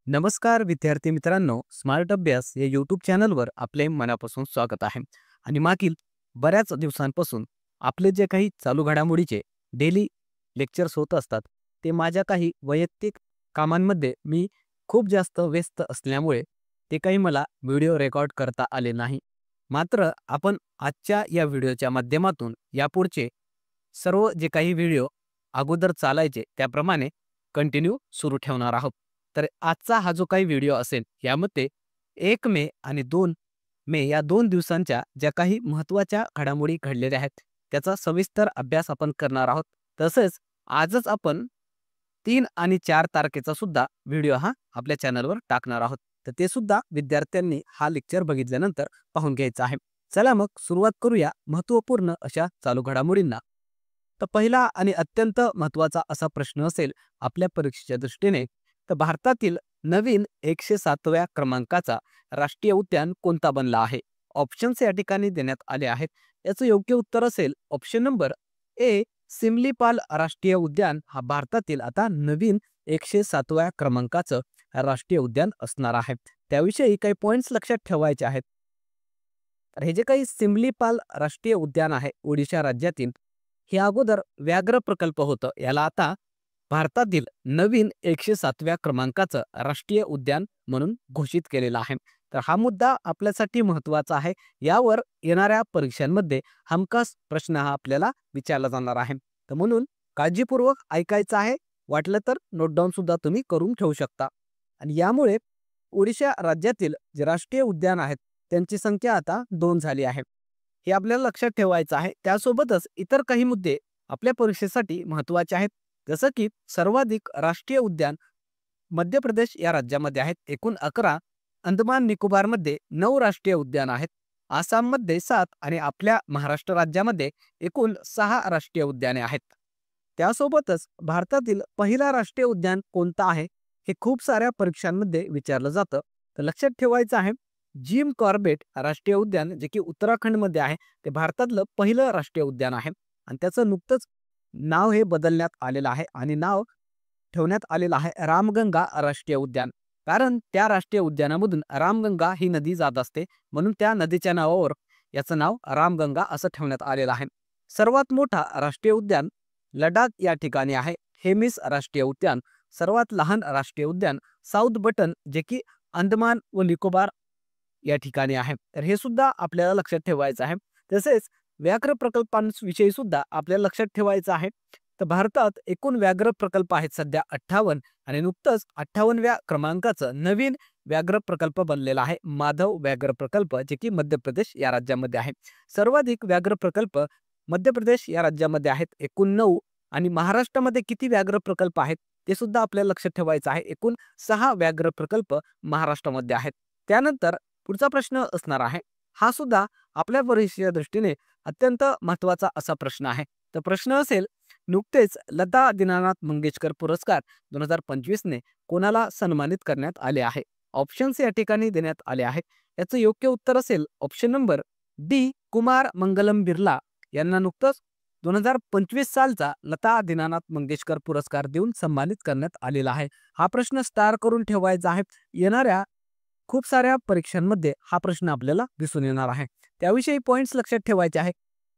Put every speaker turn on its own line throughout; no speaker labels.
नमस्कार विद्यार्थी मित्रांनो, स्मार्ट अभ्यास या यूट्यूब चॅनलवर आपले मनापासून स्वागत आहे. आणि मागील बऱ्याच दिवसांपासून आपले जे काही चालू घडामोडीचे डेली लेक्चर्स होत असतात, ते माझ्या काही वैयक्तिक कामांमध्ये मी खूप जास्त व्यस्त असल्यामुळे ते काही मला व्हिडिओ रेकॉर्ड करता आले नाही. मात्र आपण आजच्या या व्हिडिओच्या माध्यमातून यापुढचे सर्व जे काही व्हिडिओ अगोदर चालायचे त्याप्रमाणे कंटिन्यू सुरू ठेवणार आहोत. तर आजचा हा जो काही व्हिडिओ असेल यामध्ये 1 मे आणि 2 मे या 2 दिवसांच्या ज्या काही महत्त्वाच्या घडामोडी घडलेल्या आहेत त्याचा सविस्तर अभ्यास आपण करणार आहोत. तसेच आजच आपण 3 आणि 4 तारखेचा सुद्धा व्हिडिओ हा आपल्या चॅनलवर टाकणार आहोत. तर ते सुद्धा विद्यार्थ्यांनी हा लेक्चर बघितल्यानंतर पाहून घ्यायचं आहे. चला मग सुरुवात करूया महत्त्वपूर्ण अशा चालू घडामोडींना. तर पहिला आणि अत्यंत महत्त्वाचा असा प्रश्न असेल आपल्या परीक्षेच्या दृष्टीने, तर भारतातील नवीन 107व्या क्रमांकाचा राष्ट्रीय उद्यान कोणता बनला आहे? ऑप्शन्स या ठिकाणी देण्यात आले आहेत. याचं योग्य उत्तर असेल ऑप्शन नंबर ए, सिमलीपाल राष्ट्रीय उद्यान हा भारतातील आता नवीन 107व्या क्रमांकाचं राष्ट्रीय उद्यान असणार आहे. त्याविषयी काही पॉइंट्स लक्षात ठेवायचे आहेत. तर हे जे काही सिमलीपाल राष्ट्रीय उद्यान आहे ओडिशा राज्यातील, हे अगोदर व्याघ्र प्रकल्प होतं. याला आता भारतातील नवीन 107व्या क्रमांकाचं राष्ट्रीय उद्यान म्हणून घोषित केलेलं आहे. तर हा मुद्दा आपल्यासाठी महत्त्वाचा आहे. यावर येणाऱ्या परीक्षांमध्ये हमखास प्रश्न हा आपल्याला विचारला जाणार आहे. तर म्हणून काळजीपूर्वक ऐकायचं आहे. वाटलं तर नोट डाऊन सुद्धा तुम्ही करून ठेवू शकता. आणि यामुळे ओडिशा राज्यातील जे राष्ट्रीय उद्यान आहेत त्यांची संख्या आता 2 झाली आहे. हे आपल्याला लक्षात ठेवायचं आहे. त्यासोबतच इतर काही मुद्दे आपल्या परीक्षेसाठी महत्त्वाचे आहेत. जसं की सर्वाधिक राष्ट्रीय उद्यान मध्य प्रदेश या राज्यामध्ये आहेत, एकूण 11. अंदमान निकोबारमध्ये 9 राष्ट्रीय उद्यान आहेत. आसाममध्ये 7 आणि आपल्या महाराष्ट्र राज्यामध्ये एकूण 6 राष्ट्रीय उद्याने आहेत. त्यासोबतच भारतातील पहिला राष्ट्रीय उद्यान कोणता आहे हे खूप साऱ्या परीक्षांमध्ये विचारलं जातं. तर लक्षात ठेवायचं आहे, जिम कॉर्बेट राष्ट्रीय उद्यान जे की उत्तराखंडमध्ये आहे, ते भारतातलं पहिलं राष्ट्रीय उद्यान आहे. आणि त्याचं नुकतंच नाव हे बदलण्यात आलेलं आहे आणि नाव ठेवण्यात आलेलं आहे रामगंगा राष्ट्रीय उद्यान. कारण त्या राष्ट्रीय उद्यानामधून रामगंगा ही नदी जात असते, म्हणून त्या नदीच्या नावावर याचं नाव रामगंगा असं ठेवण्यात आलेलं आहे. सर्वात मोठा राष्ट्रीय उद्यान लडाख या ठिकाणी आहे, हेमिस राष्ट्रीय उद्यान. सर्वात लहान राष्ट्रीय उद्यान साऊथ बटन जे की अंदमान व निकोबार या ठिकाणी आहे. तर हे सुद्धा आपल्याला लक्षात ठेवायचं आहे. तसेच व्याघ्र प्रकल्पांविषयी सुद्धा आपल्याला लक्षात ठेवायचं आहे. तर भारतात एकूण व्याघ्र प्रकल्प आहेत सध्या 58 आणि नुकतंच 58व्या क्रमांकाचं नवीन व्याघ्र प्रकल्प बनलेला आहे, माधव व्याघ्र प्रकल्प जे की मध्य प्रदेश या राज्यामध्ये आहे. सर्वाधिक व्याघ्र प्रकल्प मध्य प्रदेश या राज्यामध्ये आहेत, एकूण 9. आणि महाराष्ट्रामध्ये किती व्याघ्र प्रकल्प आहेत ते सुद्धा आपल्याला लक्षात ठेवायचं आहे. एकूण 6 व्याघ्र प्रकल्प महाराष्ट्रामध्ये आहेत. त्यानंतर पुढचा प्रश्न असणार आहे, हा सुद्धा आपल्या परीक्षेच्या दृष्टीने अत्यंत महत्त्वाचा असा प्रश्न आहे. तर प्रश्न असेल, नुकतेच लता दीनानाथ मंगेशकर पुरस्कार 2025 ने कोणाला सन्मानित करण्यात आले आहे? ऑप्शन्स या ठिकाणी देण्यात आले आहेत. याचं योग्य उत्तर असेल option number D, Kumar Mangalam Birla यांना नुकतंच 2025 सालचा लता दीनानाथ मंगेशकर पुरस्कार देऊन सन्मानित करण्यात आलेला आहे. हा प्रश्न स्टार करून ठेवायचा आहे. येणाऱ्या खूप साऱ्या परीक्षांमध्ये हा प्रश्न आपल्याला दिसून येणार आहे. त्याविषयी पॉइंट्स लक्षात ठेवायचे आहेत.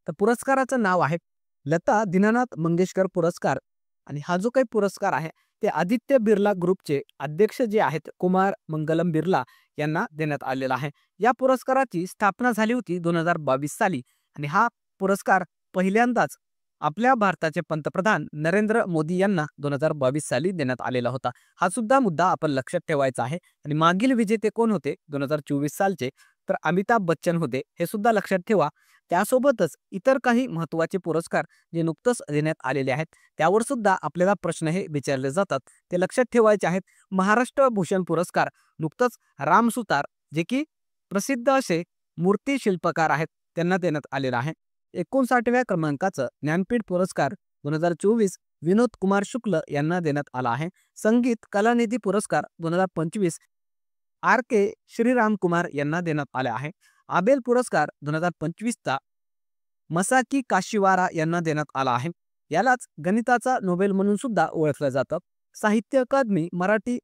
तर पुरस्काराचं नाव आहे लता दीनानाथ मंगेशकर पुरस्कार. आणि हा जो काही पुरस्कार आहे ते आदित्य बिर्ला ग्रुपचे अध्यक्ष जे आहेत कुमार मंगलम बिर्ला यांना देण्यात आलेला आहे. या पुरस्काराची स्थापना झाली होती 2022 साली आणि हा पुरस्कार पहिल्यांदाच आपल्या भारताचे पंतप्रधान नरेंद्र मोदी यांना 2022 साली देण्यात आलेला होता. हा सुद्धा मुद्दा आपण लक्षात ठेवायचा आहे. आणि मागील विजेते कोण होते 2024 सालचे? तर अमिताभ बच्चन होते, हे सुद्धा लक्षात ठेवा. त्यासोबतच इतर काही महत्त्वाचे पुरस्कार जे नुकतंच देण्यात आलेले आहेत त्यावर सुद्धा आपल्याला प्रश्न हे विचारले जातात, ते लक्षात ठेवायचे आहेत. महाराष्ट्र भूषण पुरस्कार नुकतंच राम सुतार जे की प्रसिद्ध असे मूर्ती शिल्पकार आहेत त्यांना देण्यात आलेला आहे. 59व्या क्रमांकाचं ज्ञानपीठ पुरस्कार 2024 विनोद कुमार शुक्ल यांना देण्यात आला आहे. संगीत कलानिधी पुरस्कार 2025 आर के श्रीराम कुमार यांना देण्यात आले आहे. आबेल पुरस्कार 2025चा मसाकी काशिवारा यांना देण्यात आला आहे. यालाच गणिताचा नोबेल म्हणून सुद्धा ओळखलं जातं. साहित्य अकादमी मराठी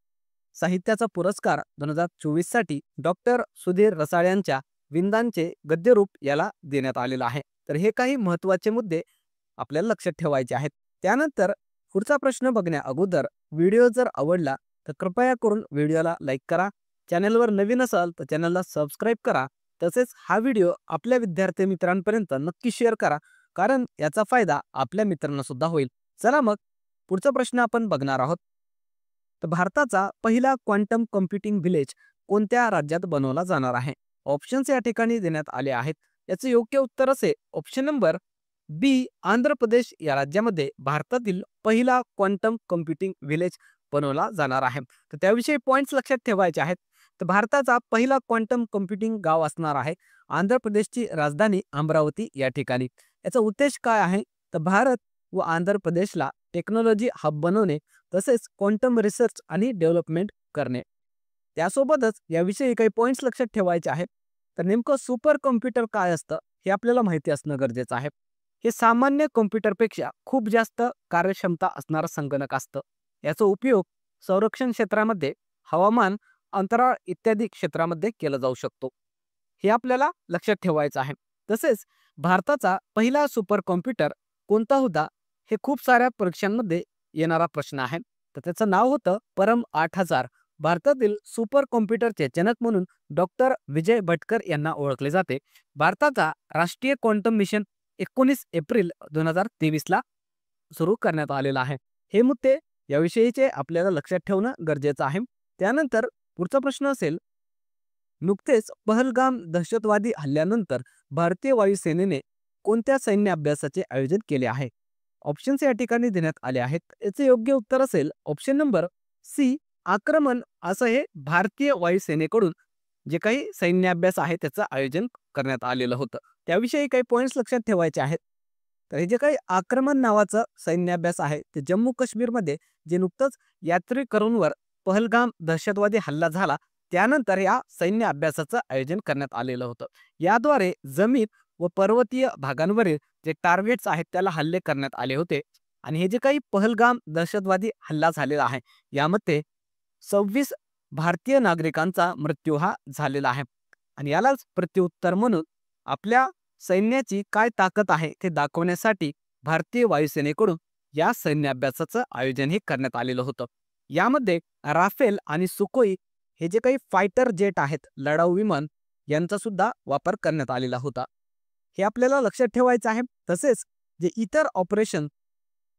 साहित्याचा पुरस्कार 2024 साठी डॉक्टर सुधीर रसाळ यांच्या विंदांचे गद्यरूप याला देण्यात आलेला आहे. तर हे काही महत्त्वाचे मुद्दे आपल्याला लक्षात ठेवायचे आहेत. त्यानंतर पुढचा प्रश्न बघण्या अगोदर व्हिडिओ जर आवडला तर कृपया करून व्हिडिओला लाईक करा. चॅनलवर नवीन असाल तर चॅनलला सबस्क्राईब करा. तसेच हा व्हिडिओ आपल्या विद्यार्थी मित्रांपर्यंत नक्की शेअर करा, कारण याचा फायदा आपल्या मित्रांना सुद्धा होईल. चला मग पुढचा प्रश्न आपण बघणार आहोत. तर भारताचा पहिला क्वांटम कम्प्युटिंग व्हिलेज कोणत्या राज्यात बनवला जाणार आहे? ऑप्शन्स या ठिकाणी देण्यात आले आहेत. याचे योग्य उत्तर असे ऑप्शन नंबर बी, आंध्र प्रदेश या राज्यामध्ये भारतातील पहिला क्वांटम कम्प्युटिंग व्हिलेज बनवला जाणार आहे. तर त्याविषयी पॉइंट्स लक्षात ठेवायचे आहेत. तर भारताचा पहिला क्वांटम कम्प्युटिंग गाव असणार आहे आंध्र प्रदेशची राजधानी अमरावती या ठिकाणी. याचा उद्देश काय आहे? तर भारत व आंध्र प्रदेशला टेक्नॉलॉजी हब बनवणे, तसेच क्वांटम रिसर्च आणि डेव्हलपमेंट करणे. त्यासोबतच याविषयी काही पॉइंट्स लक्षात ठेवायचे आहेत. तर नेमकं सुपर कॉम्प्युटर काय असतं हे आपल्याला माहिती असणं गरजेचं आहे. हे सामान्य कॉम्प्युटरपेक्षा खूप जास्त कार्यक्षमता असणारं संगणक असतं. याचा उपयोग संरक्षण क्षेत्रामध्ये, हवामान, अंतराळ इत्यादी क्षेत्रामध्ये केला जाऊ शकतो. हे आपल्याला लक्षात ठेवायचं आहे. तसेच भारताचा पहिला सुपर कॉम्प्युटर कोणता होता हे खूप साऱ्या परीक्षांमध्ये येणारा प्रश्न आहे. तर त्याचं नाव होतं परम 8000. भारतातील सुपर कॉम्प्युटरचे जनक म्हणून डॉक्टर विजय भटकर यांना ओळखले जाते. भारताचा राष्ट्रीय क्वांटम मिशन 19 एप्रिल 2023 ला सुरू करण्यात आलेला आहे. हे मुद्दे याविषयीचे आपल्याला लक्षात ठेवणं गरजेचं आहे. त्यानंतर पुढचा प्रश्न असेल, नुकतेच पहलगाम दहशतवादी हल्ल्यानंतर भारतीय वायुसेनेने कोणत्या सैन्य अभ्यासाचे आयोजन केले आहे? ऑप्शन्स या ठिकाणी देण्यात आले आहेत. याचे योग्य उत्तर असेल ऑप्शन नंबर सी, आक्रमण. असं हे भारतीय वायुसेनेकडून जे काही सैन्य अभ्यास आहे त्याचं आयोजन करण्यात आलेलं होतं. त्याविषयी काही पॉइंट्स लक्षात ठेवायचे आहेत. तर हे जे काही आक्रमण नावाचं सैन्य अभ्यास आहे ते जम्मू काश्मीरमध्ये जे नुकतंच यात्रेकरूंवर पहलगाम दहशतवादी हल्ला झाला त्यानंतर या सैन्य अभ्यासाचं आयोजन करण्यात आलेलं होतं. याद्वारे जमीन व पर्वतीय भागांवरील जे टार्गेट्स आहेत त्याला हल्ले करण्यात आले होते. आणि हे जे काही पहलगाम दहशतवादी हल्ला झालेला आहे यामध्ये 26 भारतीय नागरिकांचा मृत्यू हा झालेला आहे. आणि यालाच प्रत्युत्तर म्हणून आपल्या सैन्याची काय ताकद आहे ते दाखवण्यासाठी भारतीय वायुसेनेकडून या सैन्य अभ्यासाचं आयोजनही करण्यात आलेलं होतं. यामध्ये राफेल आणि सुखोई हे जे काही फायटर जेट आहेत, लढाऊ विमान, यांचा सुद्धा वापर करण्यात आलेला होता. हे आपल्याला लक्षात ठेवायचं आहे. तसेच जे इतर ऑपरेशन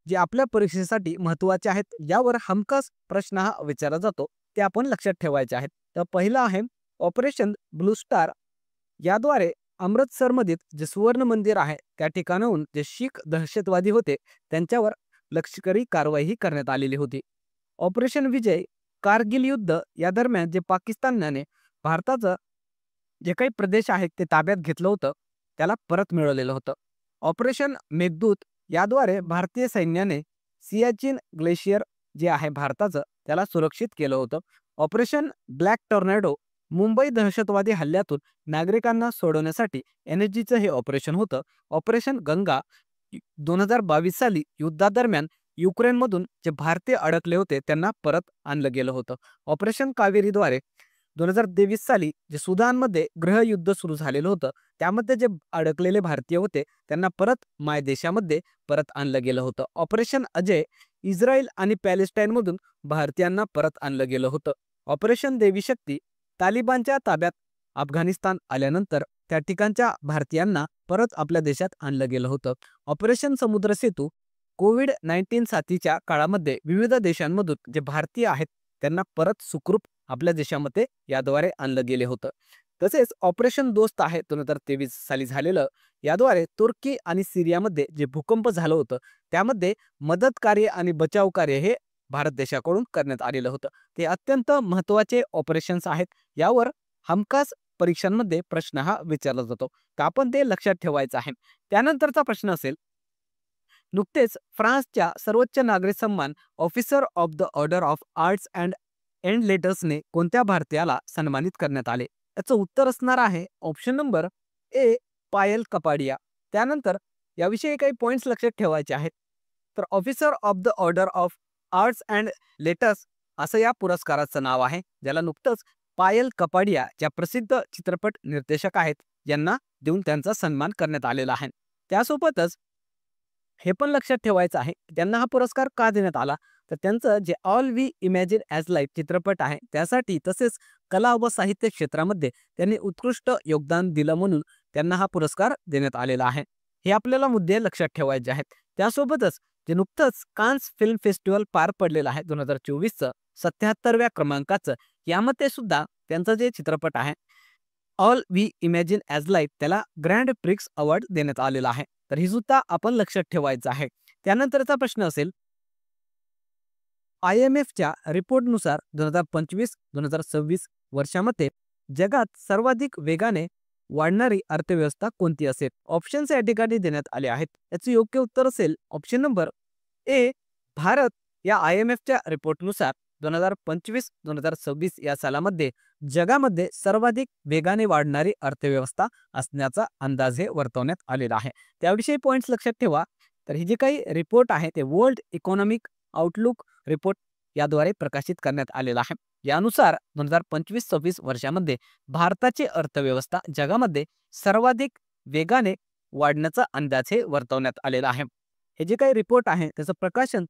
जे आपल्या परीक्षेसाठी महत्त्वाचे आहेत यावर हमखास प्रश्न हा विचारला जातो ते आपण लक्षात ठेवायचे आहेत. तर पहिला आहे ऑपरेशन ब्लू स्टार. याद्वारे अमृतसरमधील जे सुवर्ण मंदिर आहे त्या ठिकाणाहून जे शीख दहशतवादी होते त्यांच्यावर लष्करी कारवाई करण्यात आलेली होती. ऑपरेशन विजय, कारगिल युद्ध या दरम्यान जे पाकिस्तानने भारताचं जे काही प्रदेश आहेत ते ताब्यात घेतलं होतं त्याला परत मिळवलेलं होतं. ऑपरेशन मेघदूत याद्वारे भारतीय सैन्याने सियाचीन ग्लेशियर जे आहे भारताचं त्याला सुरक्षित केलं होतं. ऑपरेशन ब्लॅक टॉर्नेडो, मुंबई दहशतवादी हल्ल्यातून नागरिकांना सोडवण्यासाठी एनएसजीचं हे ऑपरेशन होतं. ऑपरेशन गंगा 2022 साली युद्धादरम्यान युक्रेनमधून जे भारतीय अडकले होते त्यांना परत आणलं गेलं होतं. ऑपरेशन कावेरीद्वारे 2023 साली जे सुदानमध्ये गृहयुद्ध सुरू झालेलं होतं त्यामध्ये जे अडकलेले भारतीय होते त्यांना परत मायदेशामध्ये परत आणलं गेलं होतं. ऑपरेशन अजय, इस्रायल आणि पॅलेस्टाईनमधून भारतीयांना परत आणलं गेलं होतं. ऑपरेशन देवी शक्ती, तालिबानच्या ताब्यात अफगाणिस्तान आल्यानंतर त्या ठिकाणच्या भारतीयांना परत आपल्या देशात आणलं गेलं होतं. ऑपरेशन समुद्र सेतू, कोविड-19 साथीच्या काळामध्ये विविध देशांमधून जे भारतीय आहेत त्यांना परत सुखरूप आपल्या देशामध्ये याद्वारे आणलं गेले होतं. तसेच ऑपरेशन दोस्त आहे 2023 साली झालेलं. याद्वारे तुर्की आणि सिरियामध्ये जे भूकंप झालं होतं त्यामध्ये मदत कार्य आणि बचाव कार्य हे भारत देशाकडून करण्यात आलेलं होतं. ते अत्यंत महत्त्वाचे ऑपरेशन्स आहेत. यावर हमखास परीक्षांमध्ये प्रश्न हा विचारला जातो, तर आपण ते लक्षात ठेवायचं आहे. त्यानंतरचा प्रश्न असेल, नुकतेच फ्रान्सच्या सर्वोच्च नागरी सन्मान officer of the order of arts and लेटर्सने कोणत्या भारतीयाला सन्मानित करण्यात आले? याचं उत्तर असणार आहे option number A, Payal Kapadia. त्यानंतर याविषयी काही पॉइंट्स लक्षात ठेवायचे आहेत. तर officer of the order of arts and letters असं या पुरस्काराचं नाव आहे, ज्याला नुकतंच पायल कपाडिया ज्या प्रसिद्ध चित्रपट निर्देशक आहेत यांना देऊन त्यांचा सन्मान करण्यात आलेला आहे. त्यासोबतच हे पण लक्षात ठेवायचं आहे की त्यांना हा पुरस्कार का देण्यात आला, तर त्यांचं जे all we imagine as life चित्रपट आहे त्यासाठी, तसेच कला व साहित्य क्षेत्रामध्ये त्यांनी उत्कृष्ट योगदान दिलं म्हणून त्यांना हा पुरस्कार देण्यात आलेला आहे. हे आपल्याला मुद्दे लक्षात ठेवायचे आहेत. त्यासोबतच जे नुकतंच कान्स फिल्म फेस्टिवल पार पडलेलं आहे 2024चं 77व्या क्रमांकाचं, यामध्ये सुद्धा त्यांचं जे चित्रपट आहे all we imagine as life त्याला ग्रँड प्रिक्स अवॉर्ड देण्यात आलेला आहे. तर ही सुद्धा आपण लक्षात ठेवायचं आहे. त्यानंतरचा प्रश्न असेल, IMFच्या रिपोर्टनुसार 2025-2026 वर्षामध्ये जगात सर्वाधिक वेगाने वाढणारी अर्थव्यवस्था कोणती असेल? ऑप्शन्स या ठिकाणी देण्यात आले आहेत. याचे योग्य उत्तर असेल ऑप्शन नंबर ए, भारत. या IMFच्या रिपोर्टनुसार 2025-2026 या सालामध्ये जगामध्ये सर्वाधिक वेगाने वाढणारी अर्थव्यवस्था असण्याचा अंदाज हे वर्तवण्यात आलेला आहे. त्याविषयी पॉइंट्स लक्षात ठेवा. तर ही जी काही रिपोर्ट आहे ते वर्ल्ड इकॉनॉमिक आउटलुक रिपोर्ट याद्वारे प्रकाशित करण्यात आलेला आहे. यानुसार 2025-26 वर्षामध्ये भारताची अर्थव्यवस्था जगामध्ये सर्वाधिक वेगाने वाढण्याचा अंदाज हे वर्तवण्यात आलेला आहे. हे जे काही रिपोर्ट आहे त्याचं प्रकाशन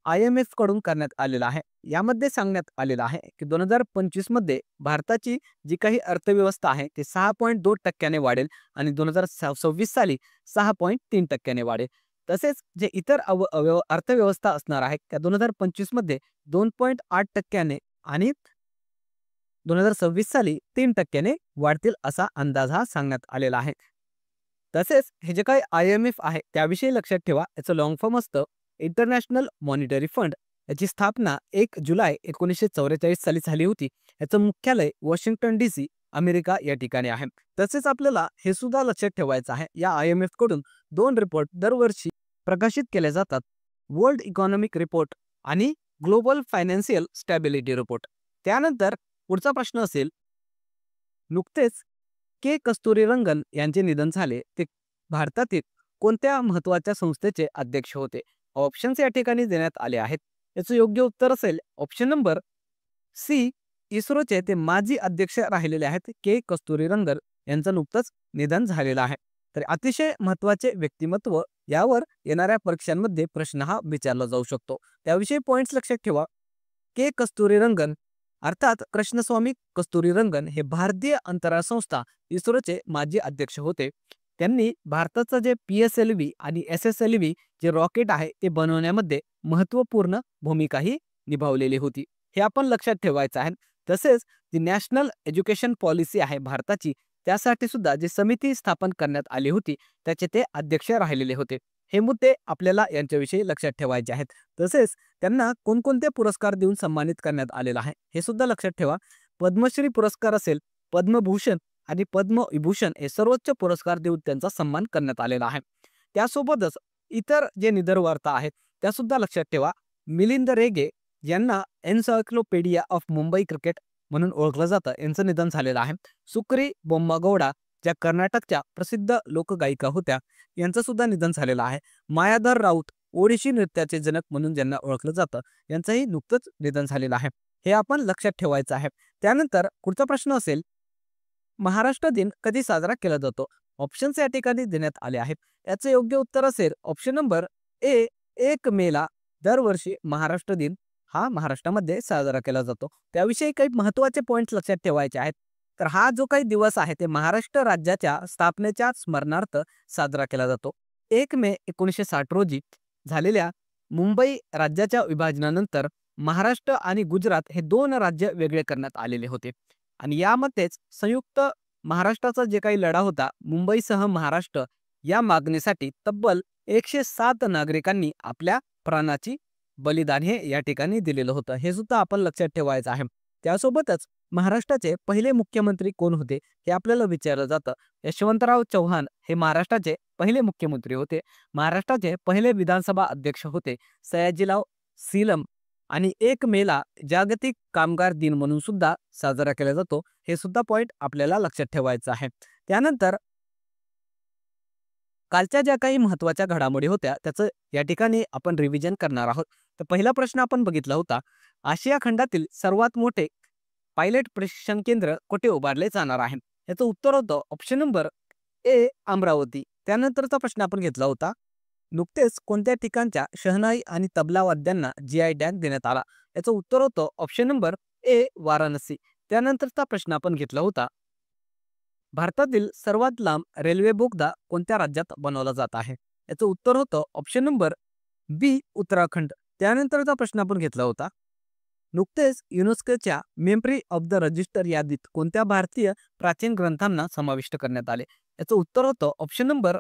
IMF कडून करण्यात आलेला आहे. यामध्ये सांगण्यात आलेलं आहे की 2025 मध्ये भारताची जी काही अर्थव्यवस्था आहे ते 6.2% वाढेल आणि 2026 साली 6.3% वाढेल. तसेच जे इतर अर्थव्यवस्था असणार आहे त्या 2025 मध्ये 2.8% आणि 2026 साली 3% वाढतील असा अंदाज हा सांगण्यात आलेला आहे. तसेच हे जे काही IMF आहे त्याविषयी लक्षात ठेवा. याचं लॉंग फॉर्म असतं इंटरनॅशनल मॉनिटरी फंड. याची स्थापना 1 जुलै 1944 साली झाली होती. याचं मुख्यालय वॉशिंग्टन DC अमेरिका या ठिकाणी आहे. तसेच आपल्याला हे सुद्धा लक्षात ठेवायचं आहे, या IMF कडून 2 रिपोर्ट दरवर्षी प्रकाशित केले जातात. वर्ल्ड इकॉनॉमिक रिपोर्ट आणि ग्लोबल फायनान्शियल स्टॅबिलिटी रिपोर्ट. त्यानंतर पुढचा प्रश्न असेल, नुकतेच कस्तुरीरंगन यांचे निधन झाले. ते भारतातील कोणत्या महत्वाच्या संस्थेचे अध्यक्ष होते? ऑप्शन्स या ठिकाणी देण्यात आले आहेत. याचं योग्य उत्तर असेल ऑप्शन नंबर सी, इस्रोचे ते माजी अध्यक्ष राहिलेले आहेत कस्तुरीरंगन यांचं नुकतंच निधन झालेलं आहे. तर अतिशय महत्वाचे व्यक्तिमत्व, यावर येणाऱ्या परीक्षांमध्ये प्रश्न हा विचारला जाऊ शकतो. त्याविषयी पॉइंट्स लक्षात ठेवा. कस्तुरीरंगन अर्थात कृष्णस्वामी कस्तुरीरंगन हे भारतीय अंतराळ संस्था इस्रोचे माजी अध्यक्ष होते. त्यांनी भारताचं जे PSLV आणि SSLV जे रॉकेट आहे ते बनवण्यामध्ये महत्त्वपूर्ण भूमिकाही निभावलेली होती. हे आपण लक्षात ठेवायचं आहे. तसेच जी नॅशनल एज्युकेशन पॉलिसी आहे भारताची, त्यासाठी सुद्धा जी समिती स्थापन करण्यात आली होती त्याचे ते अध्यक्ष राहिलेले होते. हे मुद्दे आपल्याला यांच्याविषयी लक्षात ठेवायचे आहेत. तसेच त्यांना कोणकोणते पुरस्कार देऊन सन्मानित करण्यात आलेला आहे हे सुद्धा लक्षात ठेवा. पद्मश्री पुरस्कार असेल, पद्मभूषण आणि पद्मविभूषण हे सर्वोच्च पुरस्कार देऊन त्यांचा सन्मान करण्यात आलेला आहे. त्यासोबतच इतर जे निधनवार्ता आहेत त्या सुद्धा लक्षात ठेवा. मिलिंद रेगे यांना एन्सायक्लोपीडिया ऑफ मुंबई क्रिकेट म्हणून ओळखलं जातं, यांचं निधन झालेलं आहे. सुक्री बोम्मागौडा ज्या कर्नाटकच्या प्रसिद्ध लोकगायिका होत्या, यांचं सुद्धा निधन झालेलं आहे. मायाधर राऊत ओडिशी नृत्याचे जनक म्हणून ज्यांना ओळखलं जातं, यांचंही नुकतंच निधन झालेलं आहे. हे आपण लक्षात ठेवायचं आहे. त्यानंतर पुढचा प्रश्न असेल, महाराष्ट्र दिन कधी साजरा केला जातो? ऑप्शन्स या ठिकाणी देण्यात आले आहेत. याचे योग्य उत्तर असेल ऑप्शन नंबर ए, 1 मेला दरवर्षी महाराष्ट्र दिन हा महाराष्ट्रामध्ये साजरा केला जातो. त्याविषयी काही महत्त्वाचे पॉइंट्स लक्षात ठेवायचे आहेत. तर हा जो काही दिवस आहे ते महाराष्ट्र राज्याच्या स्थापनेच्या स्मरणार्थ साजरा केला जातो. 1 मे 1960 रोजी झालेल्या मुंबई राज्याच्या विभाजनानंतर महाराष्ट्र आणि गुजरात हे 2 राज्य वेगळे करण्यात आलेले होते आणि यामध्येच संयुक्त महाराष्ट्राचा जे काही लढा होता, मुंबईसह महाराष्ट्र या मागणीसाठी तब्बल 107 नागरिकांनी आपल्या प्राणाची बलिदान हे या ठिकाणी दिलेलं होतं. हे सुद्धा आपण लक्षात ठेवायचं आहे. त्यासोबतच महाराष्ट्राचे पहिले मुख्यमंत्री कोण होते हे आपल्याला विचारलं जातं. यशवंतराव चव्हाण हे महाराष्ट्राचे पहिले मुख्यमंत्री होते. महाराष्ट्राचे पहिले विधानसभा अध्यक्ष होते सयाजीराव सीलम. आणि 1 मेला जागतिक कामगार दिन म्हणून सुद्धा साजरा केला जातो. हे सुद्धा पॉइंट आपल्याला लक्षात ठेवायचं आहे. त्यानंतर कालच्या ज्या काही महत्त्वाच्या घडामोडी होत्या त्याचं या ठिकाणी आपण रिव्हिजन करणार आहोत. तर पहिला प्रश्न आपण बघितला होता, आशिया खंडातील सर्वात मोठे पायलट प्रशिक्षण केंद्र कुठे उभारले जाणार आहे? याचं उत्तर होतं ऑप्शन नंबर ए अमरावती. त्यानंतरचा प्रश्न आपण घेतला होता, नुकतेच कोणत्या ठिकाणच्या शहनाई आणि तबला वाद्यांना GI टॅग देण्यात आला? याचं उत्तर होतं ऑप्शन नंबर ए वाराणसी. त्यानंतरचा प्रश्न आपण घेतला होता, भारतातील सर्वात लांब रेल्वे बोगदा कोणत्या राज्यात बनवला जात आहे? याचं उत्तर होतं ऑप्शन नंबर बी उत्तराखंड. त्यानंतरचा प्रश्न आपण घेतला होता, नुकतेच युनेस्कोच्या मेमरी ऑफ द रजिस्टर यादीत कोणत्या भारतीय प्राचीन ग्रंथांना समाविष्ट करण्यात आले? याचं उत्तर होतं option number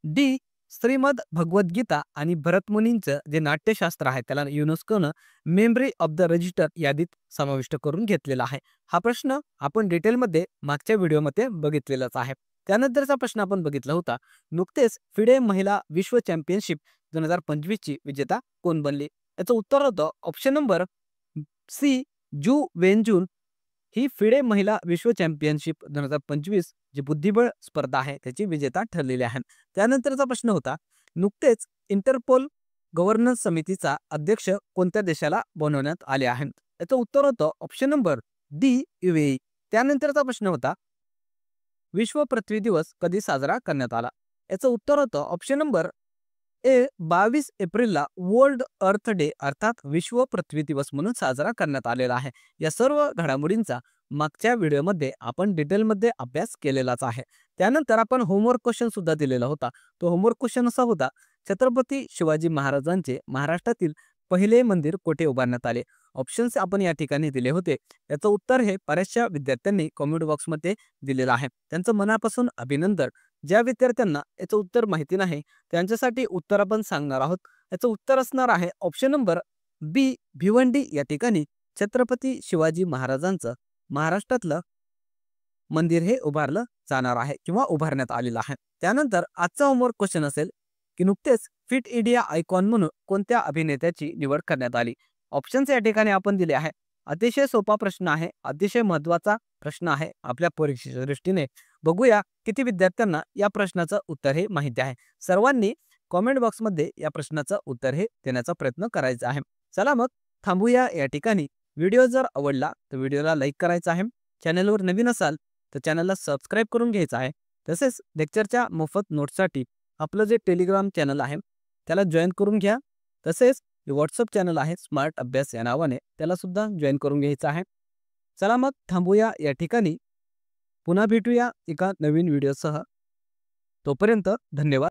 D Shrimad Bhagavad Gita आणि भरतमुनींचं जे नाट्यशास्त्र आहे त्याला युनेस्कोनं मेमरी ऑफ द रजिस्टर यादीत समाविष्ट करून घेतलेला आहे. हा प्रश्न आपण डिटेलमध्ये मागच्या व्हिडिओमध्ये बघितलेलाच आहे. त्यानंतरचा प्रश्न आपण बघितला होता, नुकतेच फिडे महिला विश्व चॅम्पियनशिप 2025 ची विजेता कोण बनली? याचं उत्तर होतं ऑप्शन नंबर सी जू वेनजून. ही फिडे महिला विश्व चॅम्पियनशिप 2025 जी बुद्धिबळ स्पर्धा आहे त्याची विजेता ठरलेली आहे. त्यानंतरचा प्रश्न होता, नुकतेच इंटरपोल गव्हर्नन्स समितीचा अध्यक्ष कोणत्या देशाला बनवण्यात आले आहे? याचं उत्तर होतं ऑप्शन नंबर डी UAE. त्यानंतरचा प्रश्न होता, विश्व पृथ्वी दिवस कधी साजरा करण्यात आला? याचं उत्तर होतं ऑप्शन नंबर ए 22 एप्रिलला वर्ल्ड अर्थ डे अर्थात विश्व पृथ्वी दिवस म्हणून साजरा करण्यात आलेला आहे. या सर्व घडामोडींचा मागच्या व्हिडिओमध्ये आपण डिटेलमध्ये अभ्यास केलेलाच आहे. त्यानंतर आपण होमवर्क क्वेश्चन सुद्धा दिलेला होता. तो होमवर्क क्वेश्चन असा होता, छत्रपती शिवाजी महाराजांचे महाराष्ट्रातील पहिले मंदिर कोठे उभारण्यात आले? ऑप्शन्स आपण या ठिकाणी दिले होते. याचं उत्तर हे बऱ्याचशा विद्यार्थ्यांनी कमेंट बॉक्समध्ये दिलेलं आहे. त्यांचं मनापासून अभिनंदन. ज्या विद्यार्थ्यांना याचं उत्तर माहिती नाही त्यांच्यासाठी उत्तर आपण सांगणार आहोत. याचं उत्तर असणार आहे ऑप्शन नंबर बी भिवंडी या ठिकाणी छत्रपती शिवाजी महाराजांचं महाराष्ट्रातलं मंदिर हे उभारलं जाणार आहे किंवा उभारण्यात आलेलं आहे. त्यानंतर आजचा होमवर्क क्वेश्चन असेल की नुकतेच फिट इंडिया आयकॉन म्हणून कोणत्या अभिनेत्याची निवड करण्यात आली? ऑप्शन्स या ठिकाणी आपण दिले आहे. अतिशय सोपा प्रश्न आहे, अतिशय महत्त्वाचा प्रश्न आहे आपल्या परीक्षेच्या दृष्टीने. बघूया किती विद्यार्थ्यांना या प्रश्नाचं उत्तर हे माहिती आहे. सर्वांनी कमेंट बॉक्समध्ये या प्रश्नाचं उत्तर हे देण्याचा प्रयत्न करायचा आहे. चला मग थांबूया या ठिकाणी. व्हिडिओ जर आवडला तर व्हिडिओला लाईक करायचा आहे. चॅनलवर नवीन असाल तर चॅनलला सबस्क्राईब करून घ्यायचं आहे. तसेच लेक्चरच्या मोफत नोट्ससाठी आपलं जे टेलिग्राम चॅनल आहे त्याला जॉईन करून घ्या. तसेच व्हॉट्सअप चॅनल आहे स्मार्ट अभ्यास या नावाने, त्याला सुद्धा जॉईन करून घ्यायचं आहे. चला मग थांबूया या ठिकाणी. पुन्हा भेटूया एका नवीन व्हिडिओसह. तोपर्यंत धन्यवाद.